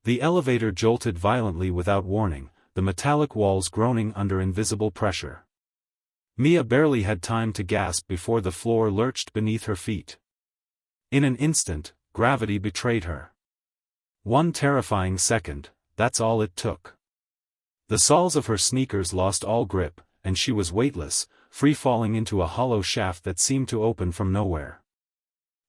The elevator jolted violently without warning, the metallic walls groaning under invisible pressure. Mia barely had time to gasp before the floor lurched beneath her feet. In an instant, gravity betrayed her. One terrifying second, that's all it took. The soles of her sneakers lost all grip, and she was weightless, free-falling into a hollow shaft that seemed to open from nowhere.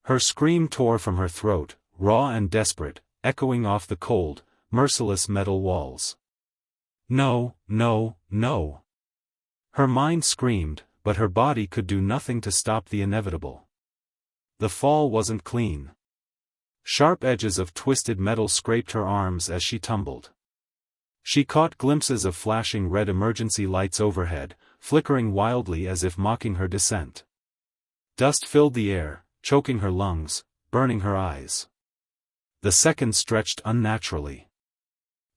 Her scream tore from her throat, raw and desperate, echoing off the cold, merciless metal walls. No, no, no. Her mind screamed, but her body could do nothing to stop the inevitable. The fall wasn't clean. Sharp edges of twisted metal scraped her arms as she tumbled. She caught glimpses of flashing red emergency lights overhead, flickering wildly as if mocking her descent. Dust filled the air, choking her lungs, burning her eyes. The seconds stretched unnaturally.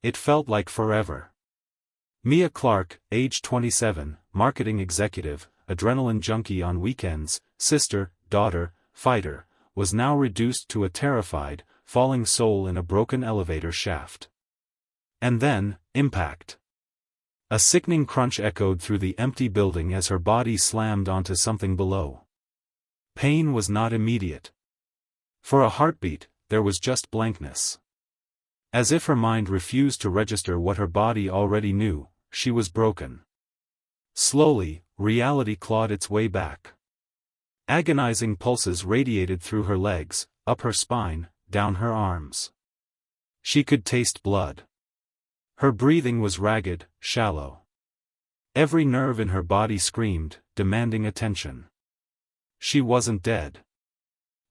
It felt like forever. Mia Clark, age 27, marketing executive, adrenaline junkie on weekends, sister, daughter, fighter, was now reduced to a terrified, falling soul in a broken elevator shaft. And then, impact. A sickening crunch echoed through the empty building as her body slammed onto something below. Pain was not immediate. For a heartbeat, there was just blankness. As if her mind refused to register what her body already knew, she was broken. Slowly, reality clawed its way back. Agonizing pulses radiated through her legs, up her spine, down her arms. She could taste blood. Her breathing was ragged, shallow. Every nerve in her body screamed, demanding attention. She wasn't dead.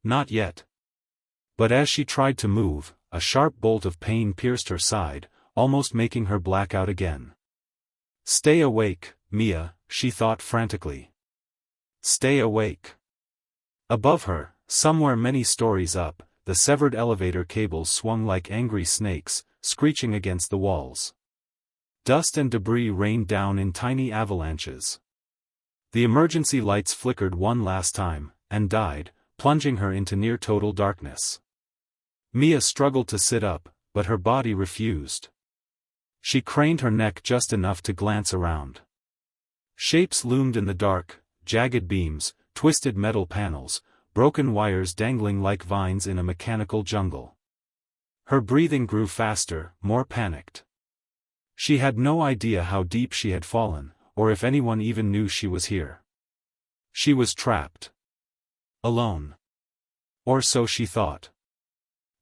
Not yet. But as she tried to move, a sharp bolt of pain pierced her side, almost making her black out again. Stay awake, Mia, she thought frantically. Stay awake. Above her, somewhere many stories up, the severed elevator cables swung like angry snakes, screeching against the walls. Dust and debris rained down in tiny avalanches. The emergency lights flickered one last time, and died, plunging her into near-total darkness. Mia struggled to sit up, but her body refused. She craned her neck just enough to glance around. Shapes loomed in the dark, jagged beams, twisted metal panels, broken wires dangling like vines in a mechanical jungle. Her breathing grew faster, more panicked. She had no idea how deep she had fallen, or if anyone even knew she was here. She was trapped. Alone. Or so she thought.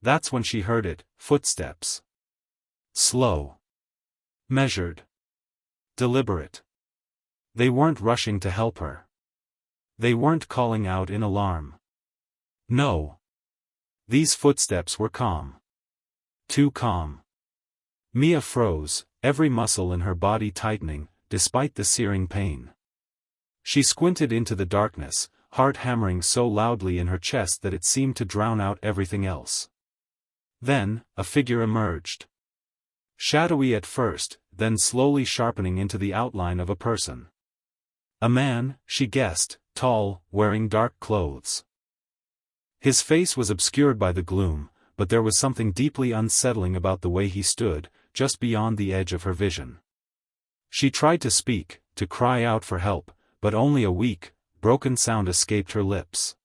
That's when she heard it, footsteps. Slow. Measured. Deliberate. They weren't rushing to help her. They weren't calling out in alarm. No. These footsteps were calm. Too calm. Mia froze, every muscle in her body tightening, despite the searing pain. She squinted into the darkness, heart hammering so loudly in her chest that it seemed to drown out everything else. Then, a figure emerged. Shadowy at first, then slowly sharpening into the outline of a person. A man, she guessed, tall, wearing dark clothes. His face was obscured by the gloom, but there was something deeply unsettling about the way he stood, just beyond the edge of her vision. She tried to speak, to cry out for help, but only a weak, broken sound escaped her lips.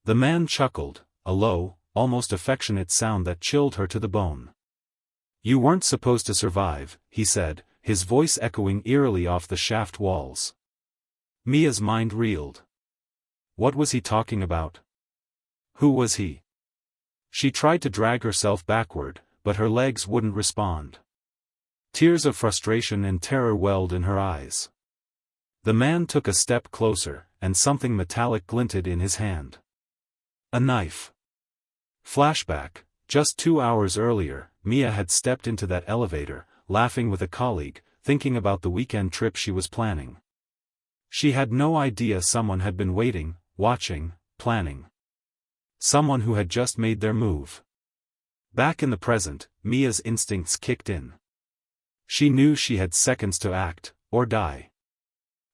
The man chuckled, a low, almost affectionate sound that chilled her to the bone. "You weren't supposed to survive," he said, his voice echoing eerily off the shaft walls. Mia's mind reeled. What was he talking about? Who was he? She tried to drag herself backward, but her legs wouldn't respond. Tears of frustration and terror welled in her eyes. The man took a step closer, and something metallic glinted in his hand. A knife. Flashback, just 2 hours earlier, Mia had stepped into that elevator, laughing with a colleague, thinking about the weekend trip she was planning. She had no idea someone had been waiting, watching, planning. Someone who had just made their move. Back in the present, Mia's instincts kicked in. She knew she had seconds to act, or die.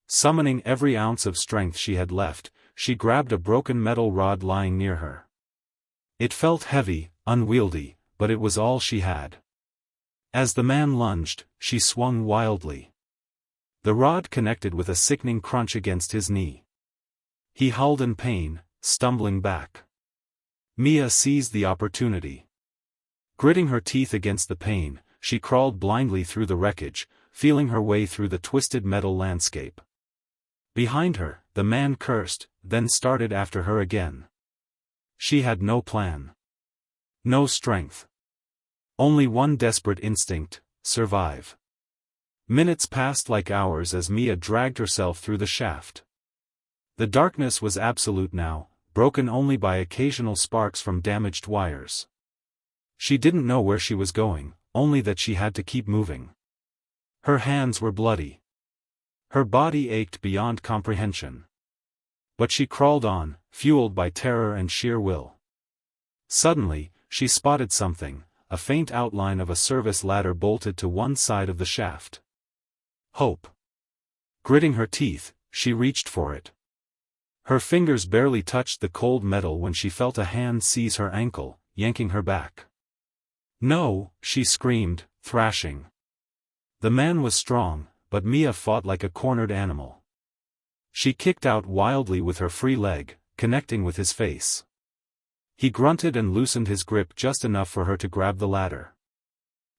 Summoning every ounce of strength she had left, she grabbed a broken metal rod lying near her. It felt heavy, unwieldy, but it was all she had. As the man lunged, she swung wildly. The rod connected with a sickening crunch against his knee. He howled in pain, stumbling back. Mia seized the opportunity. Gritting her teeth against the pain, she crawled blindly through the wreckage, feeling her way through the twisted metal landscape. Behind her, the man cursed, then started after her again. She had no plan. No strength. Only one desperate instinct: survive. Minutes passed like hours as Mia dragged herself through the shaft. The darkness was absolute now, broken only by occasional sparks from damaged wires. She didn't know where she was going, only that she had to keep moving. Her hands were bloody. Her body ached beyond comprehension. But she crawled on, fueled by terror and sheer will. Suddenly, she spotted something, a faint outline of a service ladder bolted to one side of the shaft. Hope. Gritting her teeth, she reached for it. Her fingers barely touched the cold metal when she felt a hand seize her ankle, yanking her back. "No!" she screamed, thrashing. The man was strong, but Mia fought like a cornered animal. She kicked out wildly with her free leg, connecting with his face. He grunted and loosened his grip just enough for her to grab the ladder.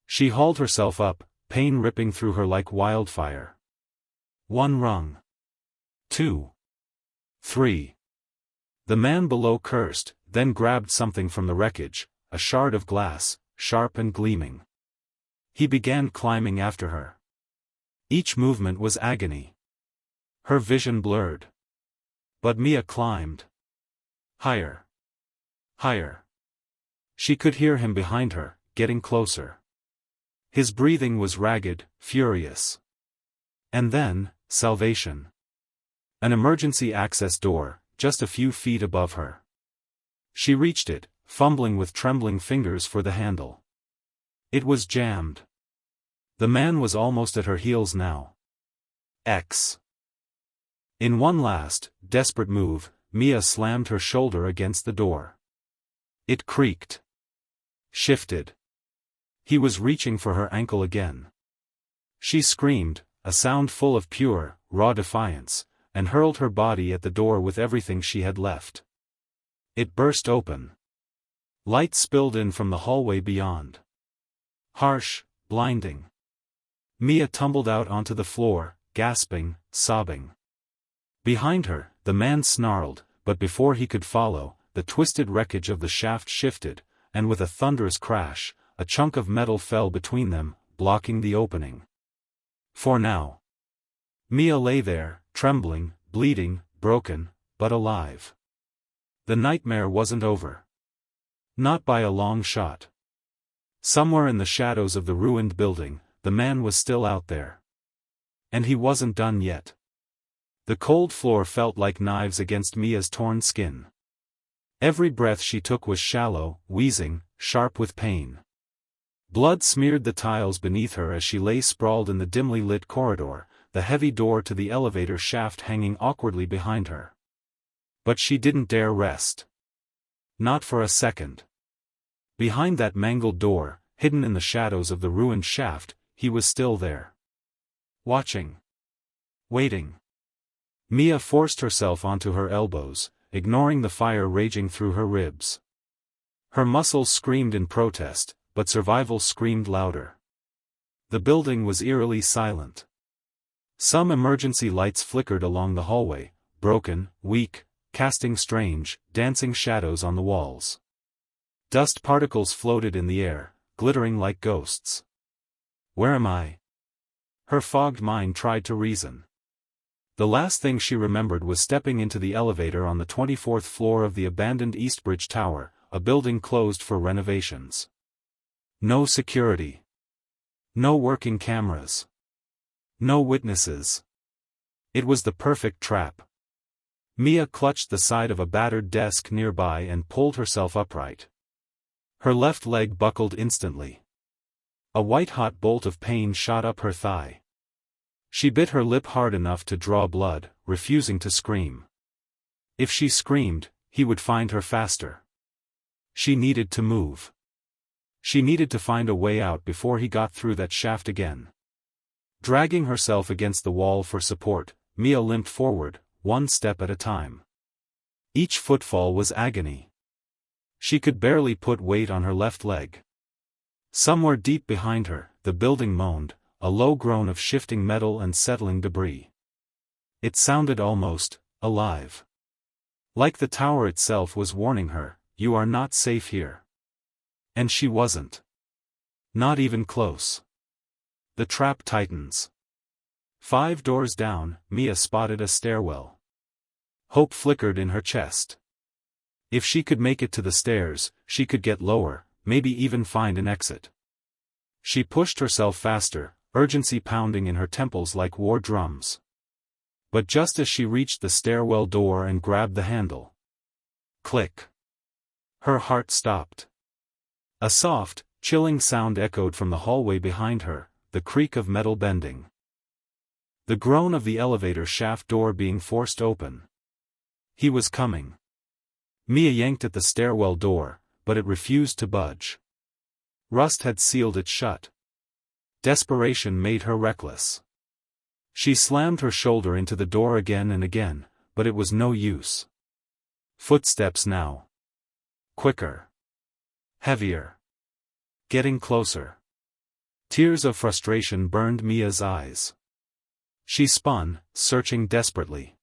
She hauled herself up, pain ripping through her like wildfire. 1 rung. 2. 3. The man below cursed, then grabbed something from the wreckage, a shard of glass, sharp and gleaming. He began climbing after her. Each movement was agony. Her vision blurred. But Mia climbed. Higher. Higher. She could hear him behind her, getting closer. His breathing was ragged, furious. And then, salvation. An emergency access door, just a few feet above her. She reached it, fumbling with trembling fingers for the handle. It was jammed. The man was almost at her heels now. X. In one last, desperate move, Mia slammed her shoulder against the door. It creaked. Shifted. He was reaching for her ankle again. She screamed, a sound full of pure, raw defiance, and hurled her body at the door with everything she had left. It burst open. Light spilled in from the hallway beyond. Harsh, blinding. Mia tumbled out onto the floor, gasping, sobbing. Behind her, the man snarled, but before he could follow, the twisted wreckage of the shaft shifted, and with a thunderous crash, a chunk of metal fell between them, blocking the opening. For now. Mia lay there, trembling, bleeding, broken, but alive. The nightmare wasn't over. Not by a long shot. Somewhere in the shadows of the ruined building, the man was still out there. And he wasn't done yet. The cold floor felt like knives against Mia's torn skin. Every breath she took was shallow, wheezing, sharp with pain. Blood smeared the tiles beneath her as she lay sprawled in the dimly lit corridor, the heavy door to the elevator shaft hanging awkwardly behind her. But she didn't dare rest. Not for a second. Behind that mangled door, hidden in the shadows of the ruined shaft, he was still there. Watching. Waiting. Mia forced herself onto her elbows, ignoring the fire raging through her ribs. Her muscles screamed in protest, but survival screamed louder. The building was eerily silent. Some emergency lights flickered along the hallway, broken, weak, casting strange, dancing shadows on the walls. Dust particles floated in the air, glittering like ghosts. Where am I? Her fogged mind tried to reason. The last thing she remembered was stepping into the elevator on the 24th floor of the abandoned Eastbridge Tower, a building closed for renovations. No security. No working cameras. No witnesses. It was the perfect trap. Mia clutched the side of a battered desk nearby and pulled herself upright. Her left leg buckled instantly. A white-hot bolt of pain shot up her thigh. She bit her lip hard enough to draw blood, refusing to scream. If she screamed, he would find her faster. She needed to move. She needed to find a way out before he got through that shaft again. Dragging herself against the wall for support, Mia limped forward, one step at a time. Each footfall was agony. She could barely put weight on her left leg. Somewhere deep behind her, the building moaned, a low groan of shifting metal and settling debris. It sounded almost alive. Like the tower itself was warning her, "You are not safe here." And she wasn't. Not even close. The trap tightens. 5 doors down, Mia spotted a stairwell. Hope flickered in her chest. If she could make it to the stairs, she could get lower, maybe even find an exit. She pushed herself faster, urgency pounding in her temples like war drums. But just as she reached the stairwell door and grabbed the handle, click! Her heart stopped. A soft, chilling sound echoed from the hallway behind her, the creak of metal bending. The groan of the elevator shaft door being forced open. He was coming. Mia yanked at the stairwell door, but it refused to budge. Rust had sealed it shut. Desperation made her reckless. She slammed her shoulder into the door again and again, but it was no use. Footsteps now. Quicker. Heavier. Getting closer. Tears of frustration burned Mia's eyes. She spun, searching desperately.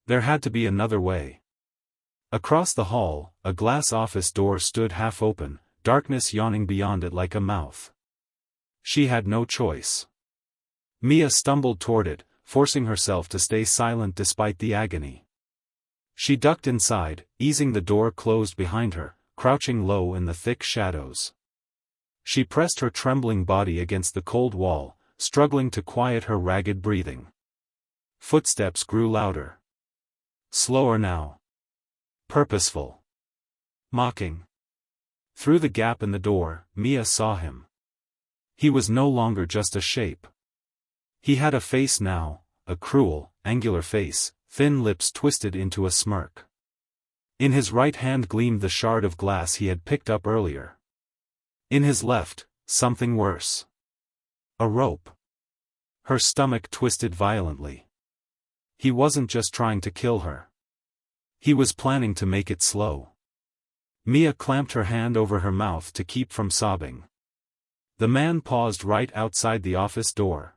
There had to be another way. Across the hall, a glass office door stood half open, darkness yawning beyond it like a mouth. She had no choice. Mia stumbled toward it, forcing herself to stay silent despite the agony. She ducked inside, easing the door closed behind her, crouching low in the thick shadows. She pressed her trembling body against the cold wall, struggling to quiet her ragged breathing. Footsteps grew louder. Slower now. Purposeful. Mocking. Through the gap in the door, Mia saw him. He was no longer just a shape. He had a face now, a cruel, angular face, thin lips twisted into a smirk. In his right hand gleamed the shard of glass he had picked up earlier. In his left, something worse. A rope. Her stomach twisted violently. He wasn't just trying to kill her. He was planning to make it slow. Mia clamped her hand over her mouth to keep from sobbing. The man paused right outside the office door.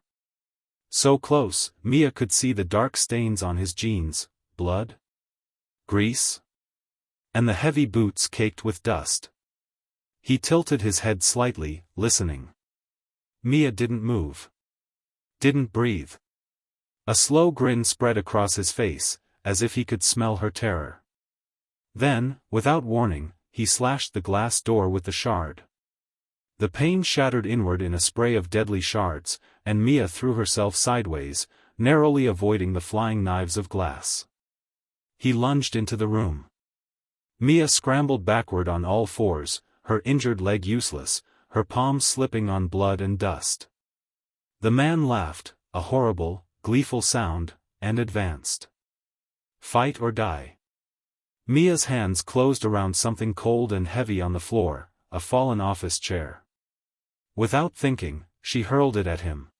So close, Mia could see the dark stains on his jeans, blood, grease, and the heavy boots caked with dust. He tilted his head slightly, listening. Mia didn't move. Didn't breathe. A slow grin spread across his face, as if he could smell her terror. Then, without warning, he slashed the glass door with the shard. The pane shattered inward in a spray of deadly shards, and Mia threw herself sideways, narrowly avoiding the flying knives of glass. He lunged into the room. Mia scrambled backward on all fours, her injured leg useless, her palms slipping on blood and dust. The man laughed, a horrible, gleeful sound, and advanced. Fight or die. Mia's hands closed around something cold and heavy on the floor, a fallen office chair. Without thinking, she hurled it at him.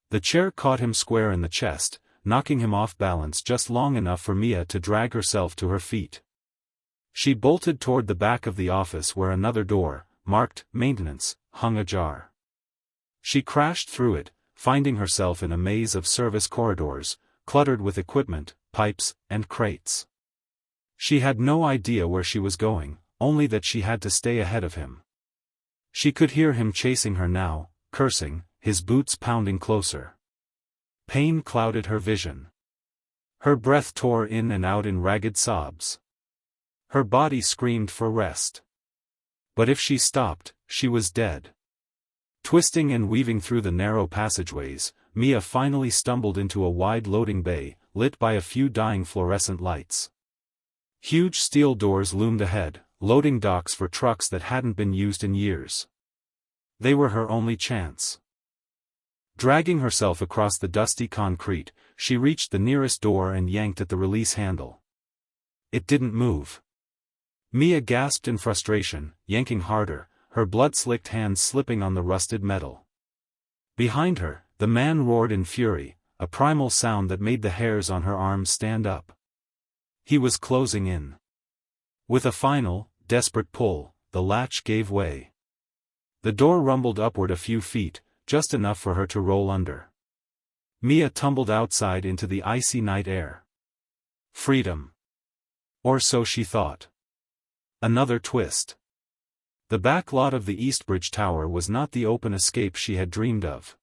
The chair caught him square in the chest, knocking him off balance just long enough for Mia to drag herself to her feet. She bolted toward the back of the office where another door, marked Maintenance, hung ajar. She crashed through it, finding herself in a maze of service corridors, cluttered with equipment, pipes, and crates. She had no idea where she was going, only that she had to stay ahead of him. She could hear him chasing her now, cursing, his boots pounding closer. Pain clouded her vision. Her breath tore in and out in ragged sobs. Her body screamed for rest. But if she stopped, she was dead. Twisting and weaving through the narrow passageways, Mia finally stumbled into a wide loading bay, lit by a few dying fluorescent lights. Huge steel doors loomed ahead, loading docks for trucks that hadn't been used in years. They were her only chance. Dragging herself across the dusty concrete, she reached the nearest door and yanked at the release handle. It didn't move. Mia gasped in frustration, yanking harder, her blood-slicked hands slipping on the rusted metal. Behind her, the man roared in fury, a primal sound that made the hairs on her arms stand up. He was closing in. With a final, desperate pull, the latch gave way. The door rumbled upward a few feet, just enough for her to roll under. Mia tumbled outside into the icy night air. Freedom. Or so she thought. Another twist. The back lot of the Eastbridge Tower was not the open escape she had dreamed of.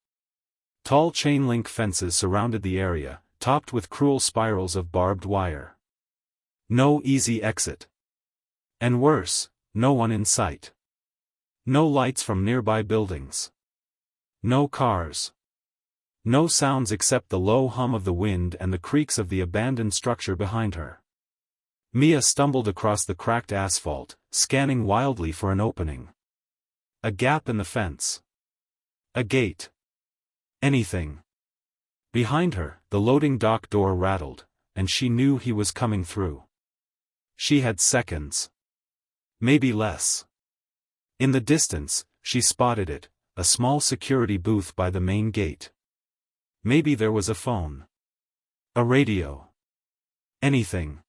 Tall chain-link fences surrounded the area, topped with cruel spirals of barbed wire. No easy exit. And worse, no one in sight. No lights from nearby buildings. No cars. No sounds except the low hum of the wind and the creaks of the abandoned structure behind her. Mia stumbled across the cracked asphalt, scanning wildly for an opening. A gap in the fence. A gate. Anything. Behind her, the loading dock door rattled, and she knew he was coming through. She had seconds. Maybe less. In the distance, she spotted it, a small security booth by the main gate. Maybe there was a phone. A radio. Anything.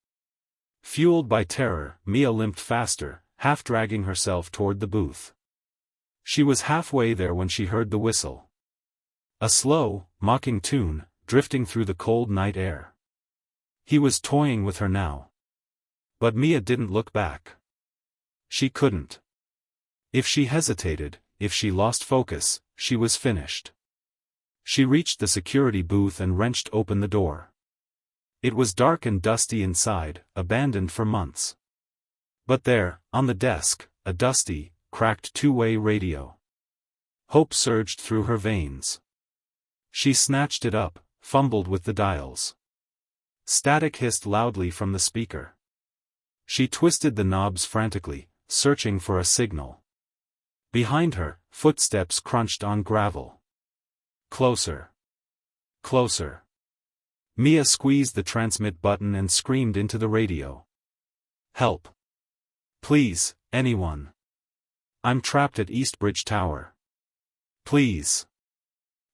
Fueled by terror, Mia limped faster, half dragging herself toward the booth. She was halfway there when she heard the whistle. A slow, mocking tune, drifting through the cold night air. He was toying with her now. But Mia didn't look back. She couldn't. If she hesitated, if she lost focus, she was finished. She reached the security booth and wrenched open the door. It was dark and dusty inside, abandoned for months. But there, on the desk, a dusty, cracked two-way radio. Hope surged through her veins. She snatched it up, fumbled with the dials. Static hissed loudly from the speaker. She twisted the knobs frantically, searching for a signal. Behind her, footsteps crunched on gravel. Closer. Closer. Mia squeezed the transmit button and screamed into the radio. Help. Please, anyone. I'm trapped at Eastbridge Tower. Please.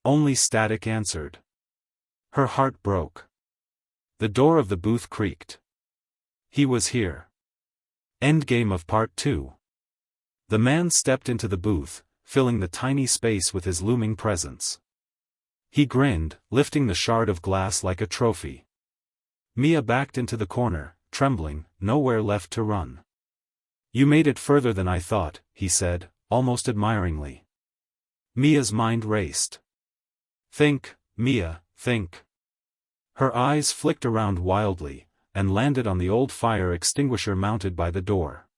Only static answered. Her heart broke. The door of the booth creaked. He was here. Endgame of Part 2. The man stepped into the booth, filling the tiny space with his looming presence. He grinned, lifting the shard of glass like a trophy. Mia backed into the corner, trembling, nowhere left to run. You made it further than I thought, he said, almost admiringly. Mia's mind raced. Think, Mia, think. Her eyes flicked around wildly, and landed on the old fire extinguisher mounted by the door.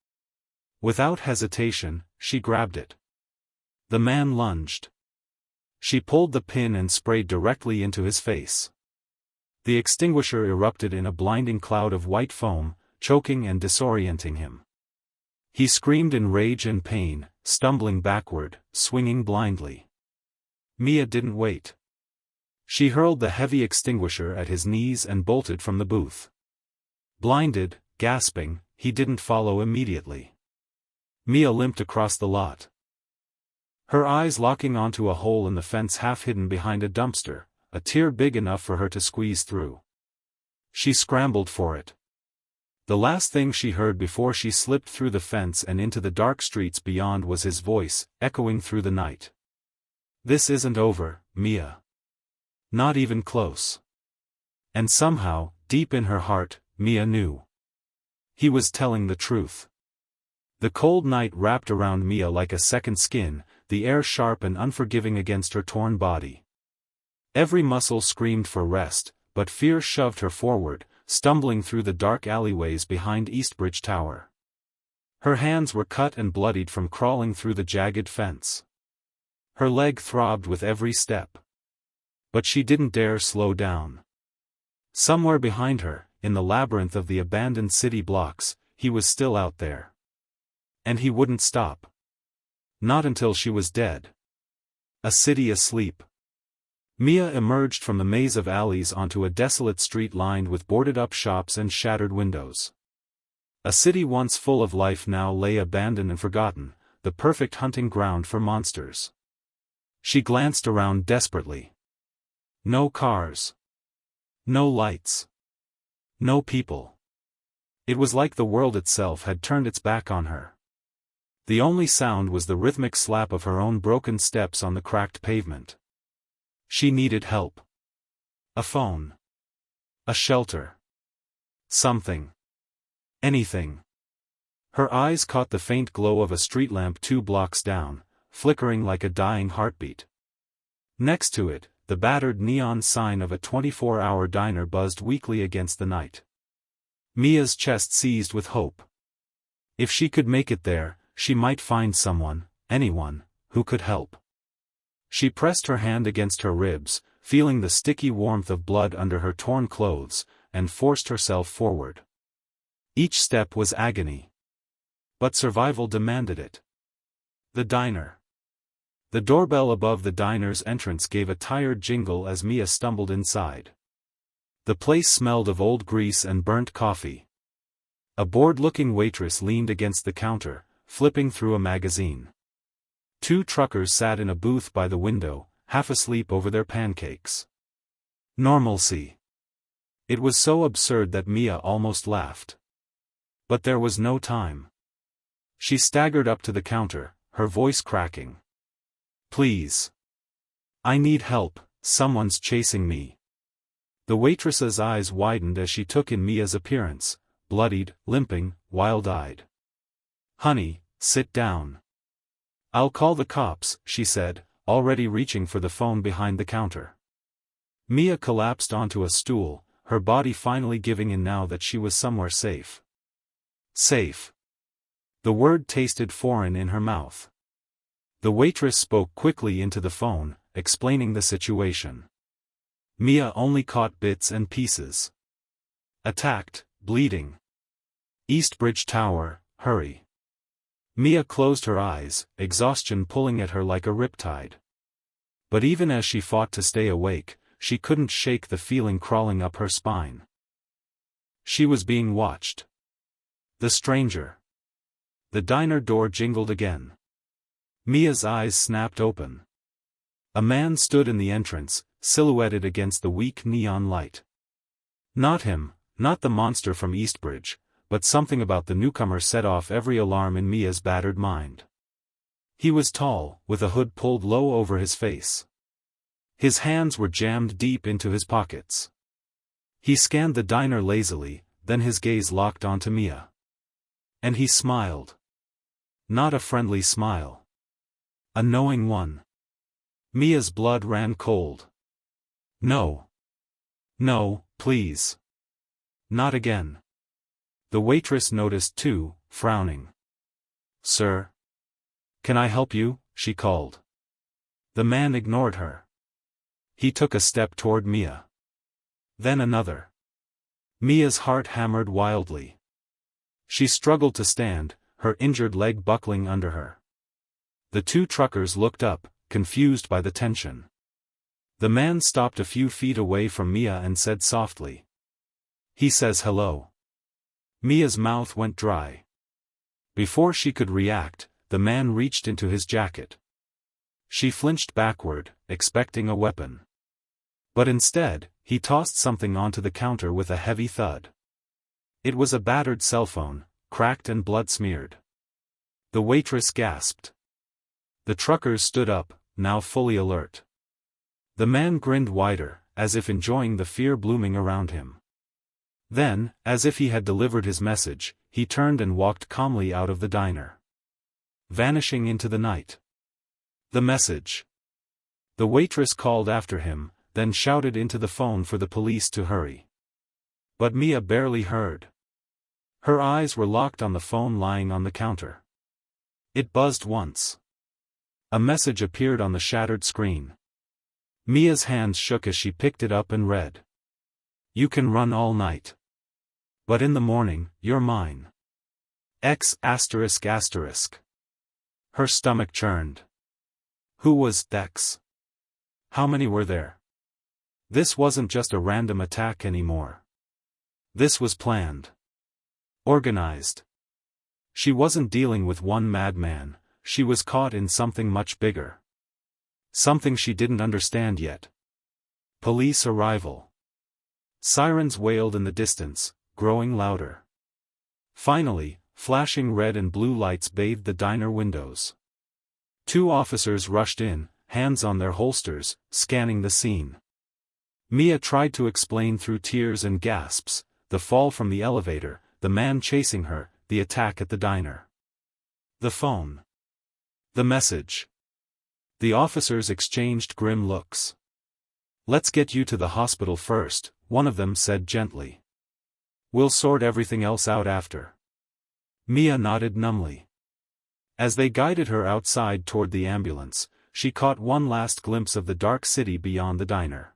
Without hesitation, she grabbed it. The man lunged. She pulled the pin and sprayed directly into his face. The extinguisher erupted in a blinding cloud of white foam, choking and disorienting him. He screamed in rage and pain, stumbling backward, swinging blindly. Mia didn't wait. She hurled the heavy extinguisher at his knees and bolted from the booth. Blinded, gasping, he didn't follow immediately. Mia limped across the lot. Her eyes locking onto a hole in the fence half hidden behind a dumpster, a tear big enough for her to squeeze through. She scrambled for it. The last thing she heard before she slipped through the fence and into the dark streets beyond was his voice, echoing through the night. This isn't over, Mia. Not even close. And somehow, deep in her heart, Mia knew. He was telling the truth. The cold night wrapped around Mia like a second skin, the air sharp and unforgiving against her torn body. Every muscle screamed for rest, but fear shoved her forward, stumbling through the dark alleyways behind Eastbridge Tower. Her hands were cut and bloodied from crawling through the jagged fence. Her leg throbbed with every step. But she didn't dare slow down. Somewhere behind her, in the labyrinth of the abandoned city blocks, he was still out there. And he wouldn't stop. Not until she was dead. A city asleep. Mia emerged from the maze of alleys onto a desolate street lined with boarded-up shops and shattered windows. A city once full of life now lay abandoned and forgotten, the perfect hunting ground for monsters. She glanced around desperately. No cars. No lights. No people. It was like the world itself had turned its back on her. The only sound was the rhythmic slap of her own broken steps on the cracked pavement. She needed help. A phone. A shelter. Something. Anything. Her eyes caught the faint glow of a street lamp 2 blocks down, flickering like a dying heartbeat. Next to it, the battered neon sign of a 24-hour diner buzzed weakly against the night. Mia's chest seized with hope. If she could make it there, she might find someone, anyone, who could help. She pressed her hand against her ribs, feeling the sticky warmth of blood under her torn clothes, and forced herself forward. Each step was agony. But survival demanded it. The diner. The doorbell above the diner's entrance gave a tired jingle as Mia stumbled inside. The place smelled of old grease and burnt coffee. A bored-looking waitress leaned against the counter, flipping through a magazine. 2 truckers sat in a booth by the window, half asleep over their pancakes. Normalcy. It was so absurd that Mia almost laughed. But there was no time. She staggered up to the counter, her voice cracking. Please. I need help, someone's chasing me. The waitress's eyes widened as she took in Mia's appearance, bloodied, limping, wild-eyed. Honey, sit down. I'll call the cops, she said, already reaching for the phone behind the counter. Mia collapsed onto a stool, her body finally giving in now that she was somewhere safe. Safe. The word tasted foreign in her mouth. The waitress spoke quickly into the phone, explaining the situation. Mia only caught bits and pieces. Attacked, bleeding. Eastbridge Tower, hurry. Mia closed her eyes, exhaustion pulling at her like a riptide. But even as she fought to stay awake, she couldn't shake the feeling crawling up her spine. She was being watched. The stranger. The diner door jingled again. Mia's eyes snapped open. A man stood in the entrance, silhouetted against the weak neon light. Not him, not the monster from Eastbridge, but something about the newcomer set off every alarm in Mia's battered mind. He was tall, with a hood pulled low over his face. His hands were jammed deep into his pockets. He scanned the diner lazily, then his gaze locked onto Mia. And he smiled. Not a friendly smile. A knowing one. Mia's blood ran cold. No. No, please. Not again. The waitress noticed too, frowning. Sir? Can I help you? She called. The man ignored her. He took a step toward Mia. Then another. Mia's heart hammered wildly. She struggled to stand, her injured leg buckling under her. The 2 truckers looked up, confused by the tension. The man stopped a few feet away from Mia and said softly. He says hello. Mia's mouth went dry. Before she could react, the man reached into his jacket. She flinched backward, expecting a weapon. But instead, he tossed something onto the counter with a heavy thud. It was a battered cell phone, cracked and blood-smeared. The waitress gasped. The truckers stood up, now fully alert. The man grinned wider, as if enjoying the fear blooming around him. Then, as if he had delivered his message, he turned and walked calmly out of the diner. Vanishing into the night. The message. The waitress called after him, then shouted into the phone for the police to hurry. But Mia barely heard. Her eyes were locked on the phone lying on the counter. It buzzed once. A message appeared on the shattered screen. Mia's hands shook as she picked it up and read. You can run all night. But in the morning, you're mine. X*****. Her stomach churned. Who was Dex? How many were there? This wasn't just a random attack anymore. This was planned. Organized. She wasn't dealing with one madman, she was caught in something much bigger. Something she didn't understand yet. Police arrival. Sirens wailed in the distance, growing louder. Finally, flashing red and blue lights bathed the diner windows. 2 officers rushed in, hands on their holsters, scanning the scene. Mia tried to explain through tears and gasps, the fall from the elevator, the man chasing her, the attack at the diner. The phone. The message. The officers exchanged grim looks. "Let's get you to the hospital first," one of them said gently. "We'll sort everything else out after." Mia nodded numbly. As they guided her outside toward the ambulance, she caught one last glimpse of the dark city beyond the diner.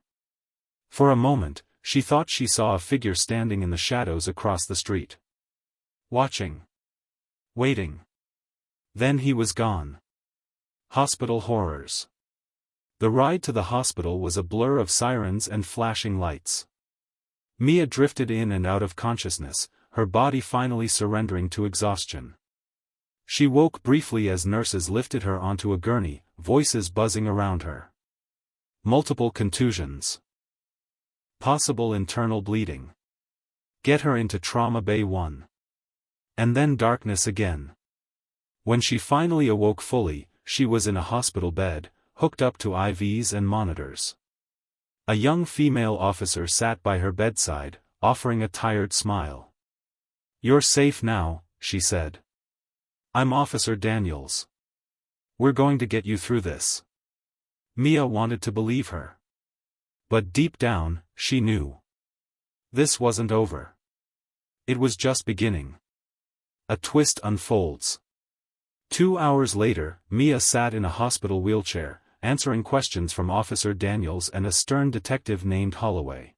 For a moment, she thought she saw a figure standing in the shadows across the street. Watching. Waiting. Then he was gone. Hospital horrors. The ride to the hospital was a blur of sirens and flashing lights. Mia drifted in and out of consciousness, her body finally surrendering to exhaustion. She woke briefly as nurses lifted her onto a gurney, voices buzzing around her. Multiple contusions. Possible internal bleeding. Get her into Trauma Bay 1. And then darkness again. When she finally awoke fully, she was in a hospital bed, hooked up to IVs and monitors. A young female officer sat by her bedside, offering a tired smile. "You're safe now," she said. "I'm Officer Daniels. We're going to get you through this." Mia wanted to believe her. But deep down, she knew. This wasn't over. It was just beginning. A twist unfolds. 2 hours later, Mia sat in a hospital wheelchair, answering questions from Officer Daniels and a stern detective named Holloway.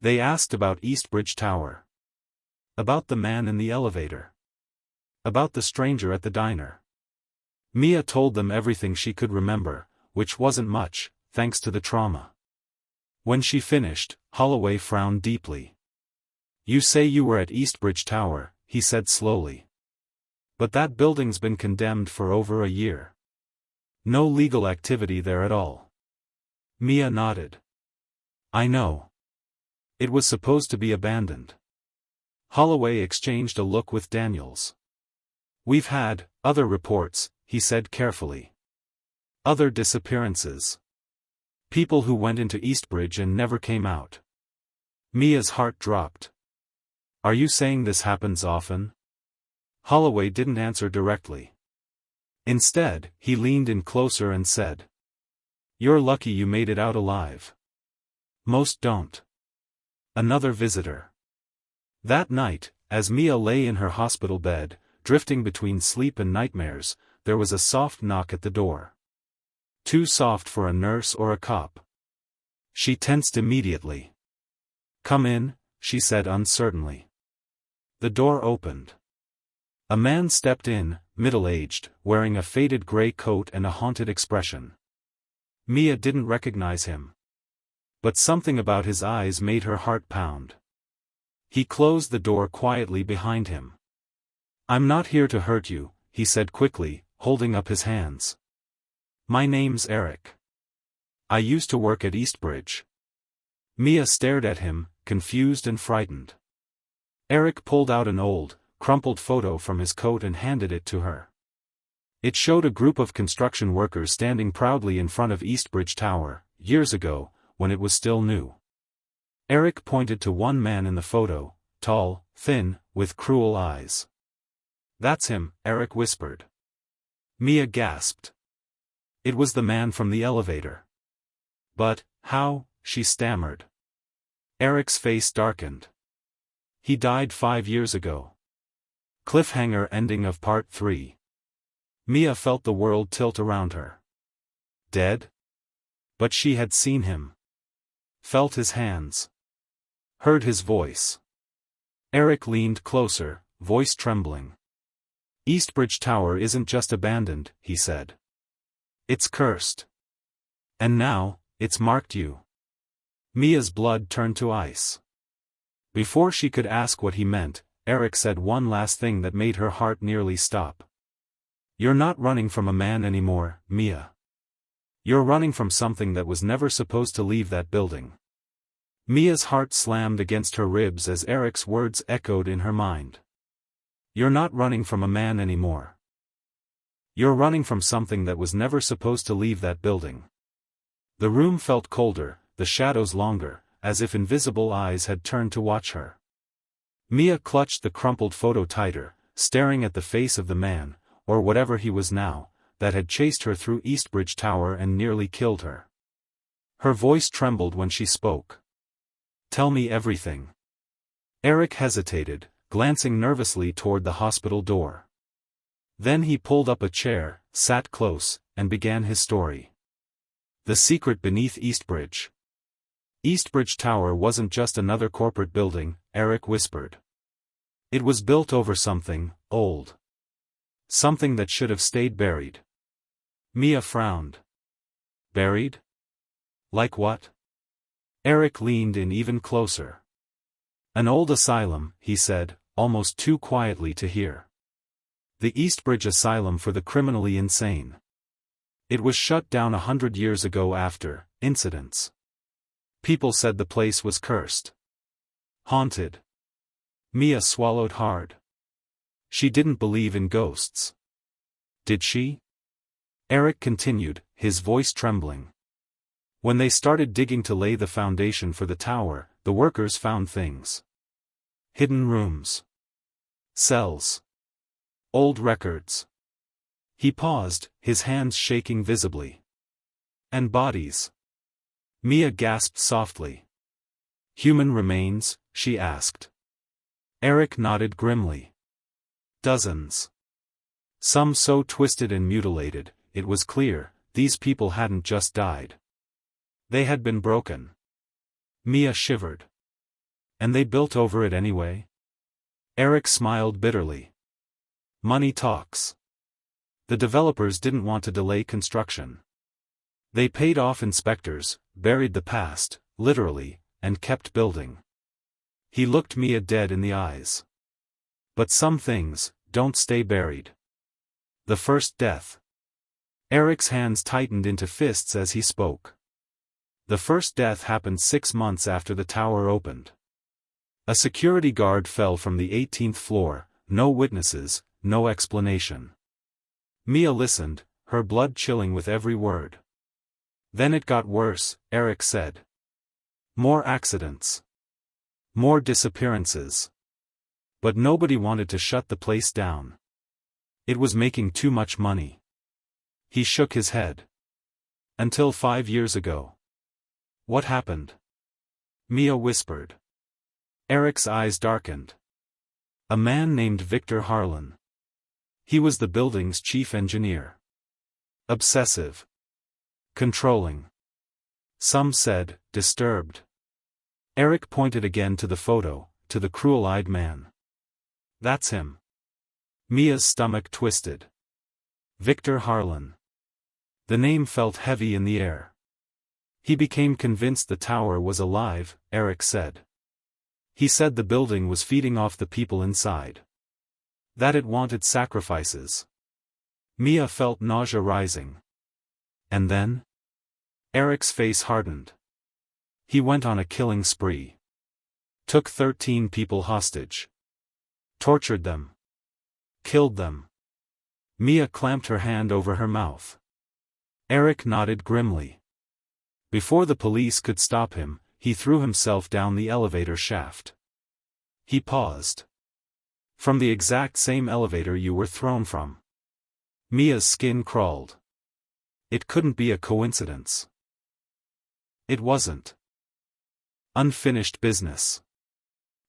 They asked about Eastbridge Tower. About the man in the elevator. About the stranger at the diner. Mia told them everything she could remember, which wasn't much, thanks to the trauma. When she finished, Holloway frowned deeply. "You say you were at Eastbridge Tower," he said slowly. "But that building's been condemned for over a year. No legal activity there at all." Mia nodded. "I know. It was supposed to be abandoned." Holloway exchanged a look with Daniels. "We've had other reports," he said carefully. "Other disappearances. People who went into Eastbridge and never came out." Mia's heart dropped. "Are you saying this happens often?" Holloway didn't answer directly. Instead, he leaned in closer and said, "You're lucky you made it out alive. Most don't." Another visitor. That night, as Mia lay in her hospital bed, drifting between sleep and nightmares, there was a soft knock at the door. Too soft for a nurse or a cop. She tensed immediately. "Come in," she said uncertainly. The door opened. A man stepped in, middle-aged, wearing a faded gray coat and a haunted expression. Mia didn't recognize him. But something about his eyes made her heart pound. He closed the door quietly behind him. "I'm not here to hurt you," he said quickly, holding up his hands. "My name's Eric. I used to work at Eastbridge." Mia stared at him, confused and frightened. Eric pulled out an old, crumpled photo from his coat and handed it to her. It showed a group of construction workers standing proudly in front of Eastbridge Tower, years ago, when it was still new. Eric pointed to one man in the photo, tall, thin, with cruel eyes. "That's him," Eric whispered. Mia gasped. It was the man from the elevator. "But, how?" she stammered. Eric's face darkened. "He died 5 years ago." Cliffhanger ending of Part 3. Mia felt the world tilt around her. Dead? But she had seen him. Felt his hands. Heard his voice. Eric leaned closer, voice trembling. "Eastbridge Tower isn't just abandoned," he said. "It's cursed. And now, it's marked you." Mia's blood turned to ice. Before she could ask what he meant, Eric said one last thing that made her heart nearly stop. You're not running from a man anymore, Mia. You're running from something that was never supposed to leave that building. Mia's heart slammed against her ribs as Eric's words echoed in her mind. You're not running from a man anymore. You're running from something that was never supposed to leave that building. The room felt colder, the shadows longer, as if invisible eyes had turned to watch her. Mia clutched the crumpled photo tighter, staring at the face of the man, or whatever he was now, that had chased her through Eastbridge Tower and nearly killed her. Her voice trembled when she spoke. Tell me everything. Eric hesitated, glancing nervously toward the hospital door. Then he pulled up a chair, sat close, and began his story. The secret beneath Eastbridge. Eastbridge Tower wasn't just another corporate building, Eric whispered. It was built over something old. Something that should have stayed buried. Mia frowned. Buried? Like what? Eric leaned in even closer. An old asylum, he said, almost too quietly to hear. The Eastbridge Asylum for the criminally insane. It was shut down 100 years ago after incidents. People said the place was cursed. Haunted. Mia swallowed hard. She didn't believe in ghosts. Did she? Eric continued, his voice trembling. When they started digging to lay the foundation for the tower, the workers found things. Hidden rooms. Cells. Old records. He paused, his hands shaking visibly. And bodies. Mia gasped softly. Human remains, she asked. Eric nodded grimly. Dozens. Some so twisted and mutilated, it was clear, these people hadn't just died. They had been broken. Mia shivered. And they built over it anyway? Eric smiled bitterly. Money talks. The developers didn't want to delay construction. They paid off inspectors, buried the past, literally, and kept building. He looked Mia dead in the eyes. But some things don't stay buried. The first death. Eric's hands tightened into fists as he spoke. The first death happened 6 months after the tower opened. A security guard fell from the 18th floor, no witnesses, no explanation. Mia listened, her blood chilling with every word. Then it got worse, Eric said. More accidents. More disappearances. But nobody wanted to shut the place down. It was making too much money. He shook his head. Until 5 years ago. What happened? Mia whispered. Eric's eyes darkened. A man named Victor Harlan. He was the building's chief engineer. Obsessive. Controlling. Some said, disturbed. Eric pointed again to the photo, to the cruel-eyed man. That's him. Mia's stomach twisted. Victor Harlan. The name felt heavy in the air. He became convinced the tower was alive, Eric said. He said the building was feeding off the people inside. That it wanted sacrifices. Mia felt nausea rising. And then? Eric's face hardened. He went on a killing spree. Took 13 people hostage. Tortured them. Killed them. Mia clamped her hand over her mouth. Eric nodded grimly. Before the police could stop him, he threw himself down the elevator shaft. He paused. From the exact same elevator you were thrown from. Mia's skin crawled. It couldn't be a coincidence. It wasn't. Unfinished business.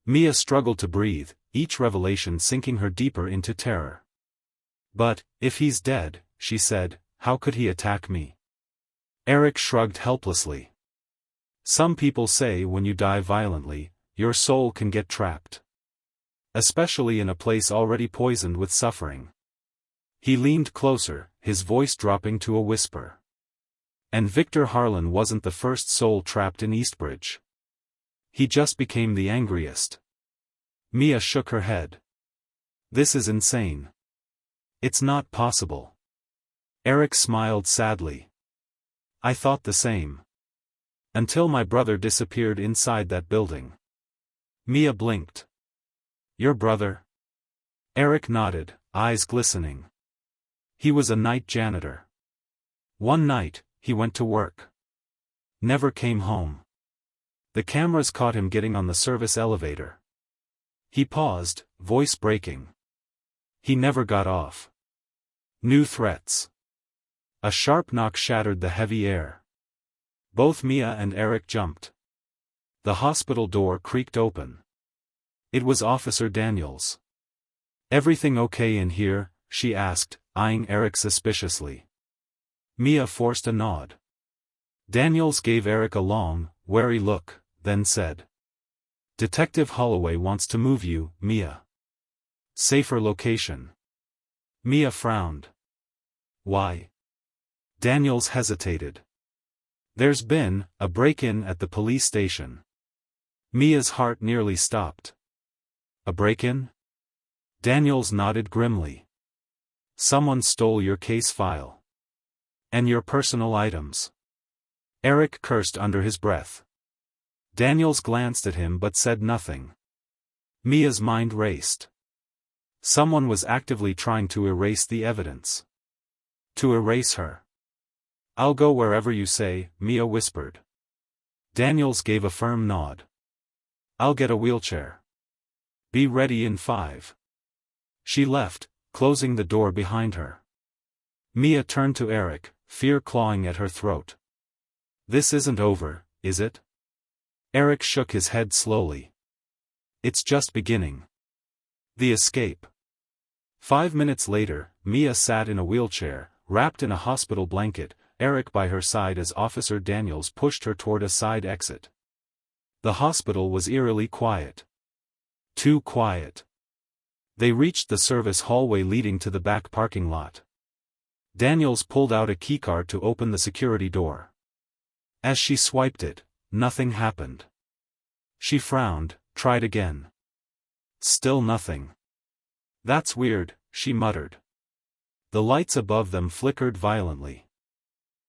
Mia struggled to breathe, each revelation sinking her deeper into terror. But, if he's dead, she said, how could he attack me? Eric shrugged helplessly. Some people say when you die violently, your soul can get trapped. Especially in a place already poisoned with suffering. He leaned closer, his voice dropping to a whisper. And Victor Harlan wasn't the first soul trapped in Eastbridge. He just became the angriest. Mia shook her head. This is insane. It's not possible. Eric smiled sadly. I thought the same. Until my brother disappeared inside that building. Mia blinked. Your brother? Eric nodded, eyes glistening. He was a night janitor. One night, he went to work. Never came home. The cameras caught him getting on the service elevator. He paused, voice breaking. He never got off. New threats. A sharp knock shattered the heavy air. Both Mia and Eric jumped. The hospital door creaked open. It was Officer Daniels. Everything okay in here? She asked, eyeing Eric suspiciously. Mia forced a nod. Daniels gave Eric a long, wary look, then said. Detective Holloway wants to move you, Mia. Safer location. Mia frowned. Why? Daniels hesitated. There's been a break-in at the police station. Mia's heart nearly stopped. A break-in? Daniels nodded grimly. Someone stole your case file. And your personal items. Eric cursed under his breath. Daniels glanced at him but said nothing. Mia's mind raced. Someone was actively trying to erase the evidence. To erase her. I'll go wherever you say, Mia whispered. Daniels gave a firm nod. I'll get a wheelchair. Be ready in 5. She left, closing the door behind her. Mia turned to Eric, fear clawing at her throat. This isn't over, is it? Eric shook his head slowly. It's just beginning. The escape. 5 minutes later, Mia sat in a wheelchair, wrapped in a hospital blanket, Eric by her side as Officer Daniels pushed her toward a side exit. The hospital was eerily quiet. Too quiet. They reached the service hallway leading to the back parking lot. Daniels pulled out a keycard to open the security door. As she swiped it, nothing happened. She frowned, tried again. Still nothing. That's weird, she muttered. The lights above them flickered violently.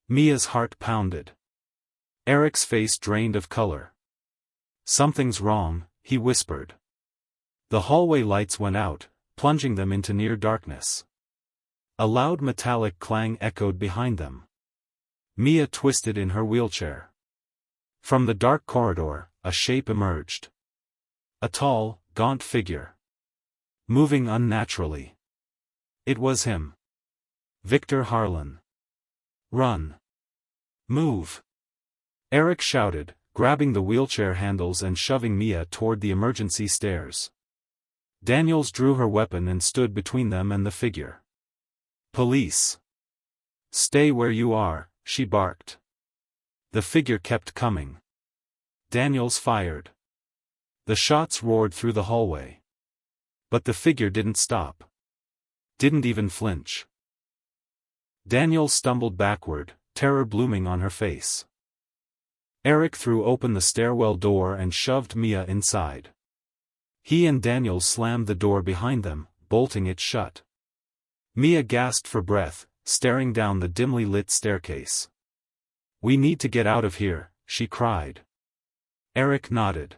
Mia's heart pounded. Eric's face drained of color. Something's wrong, he whispered. The hallway lights went out, plunging them into near darkness. A loud metallic clang echoed behind them. Mia twisted in her wheelchair. From the dark corridor, a shape emerged. A tall, gaunt figure. Moving unnaturally. It was him. Victor Harlan. Run. Move. Eric shouted, grabbing the wheelchair handles and shoving Mia toward the emergency stairs. Daniels drew her weapon and stood between them and the figure. Police. Stay where you are, she barked. The figure kept coming. Daniels fired. The shots roared through the hallway. But the figure didn't stop. Didn't even flinch. Daniels stumbled backward, terror blooming on her face. Eric threw open the stairwell door and shoved Mia inside. He and Daniels slammed the door behind them, bolting it shut. Mia gasped for breath, staring down the dimly lit staircase. We need to get out of here, she cried. Eric nodded.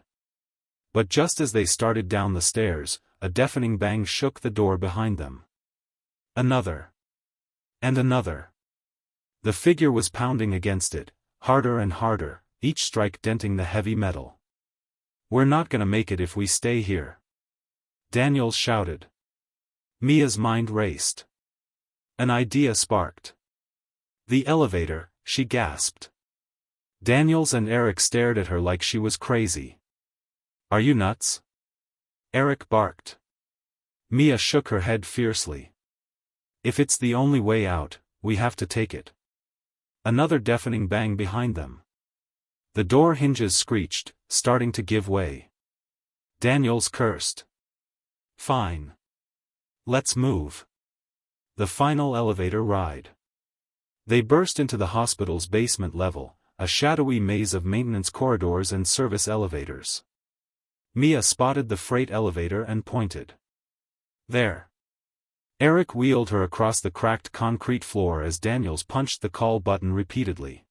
But just as they started down the stairs, a deafening bang shook the door behind them. Another. And another. The figure was pounding against it, harder and harder, each strike denting the heavy metal. We're not gonna make it if we stay here. Daniels shouted. Mia's mind raced. An idea sparked. The elevator, she gasped. Daniels and Eric stared at her like she was crazy. Are you nuts? Eric barked. Mia shook her head fiercely. If it's the only way out, we have to take it. Another deafening bang behind them. The door hinges screeched, starting to give way. Daniels cursed. Fine. Let's move. The final elevator ride. They burst into the hospital's basement level, a shadowy maze of maintenance corridors and service elevators. Mia spotted the freight elevator and pointed. There. Eric wheeled her across the cracked concrete floor as Daniels punched the call button repeatedly.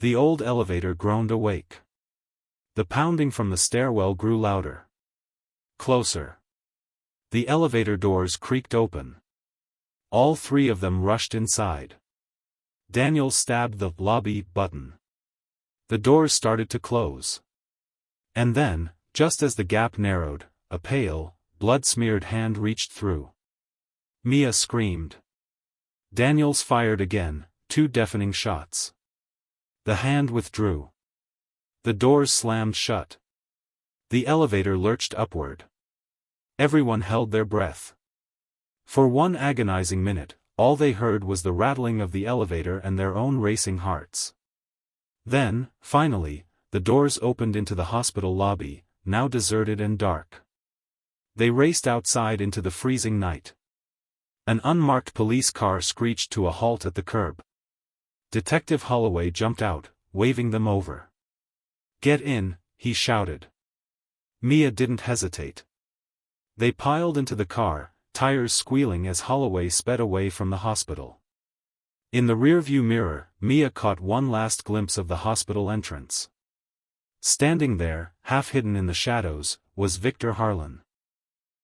The old elevator groaned awake. The pounding from the stairwell grew louder. Closer. The elevator doors creaked open. All three of them rushed inside. Daniels stabbed the lobby button. The doors started to close. And then, just as the gap narrowed, a pale, blood-smeared hand reached through. Mia screamed. Daniels fired again, 2 deafening shots. The hand withdrew. The doors slammed shut. The elevator lurched upward. Everyone held their breath. For one agonizing minute, all they heard was the rattling of the elevator and their own racing hearts. Then, finally, the doors opened into the hospital lobby, now deserted and dark. They raced outside into the freezing night. An unmarked police car screeched to a halt at the curb. Detective Holloway jumped out, waving them over. "Get in," he shouted. Mia didn't hesitate. They piled into the car, tires squealing as Holloway sped away from the hospital. In the rearview mirror, Mia caught one last glimpse of the hospital entrance. Standing there, half hidden in the shadows, was Victor Harlan.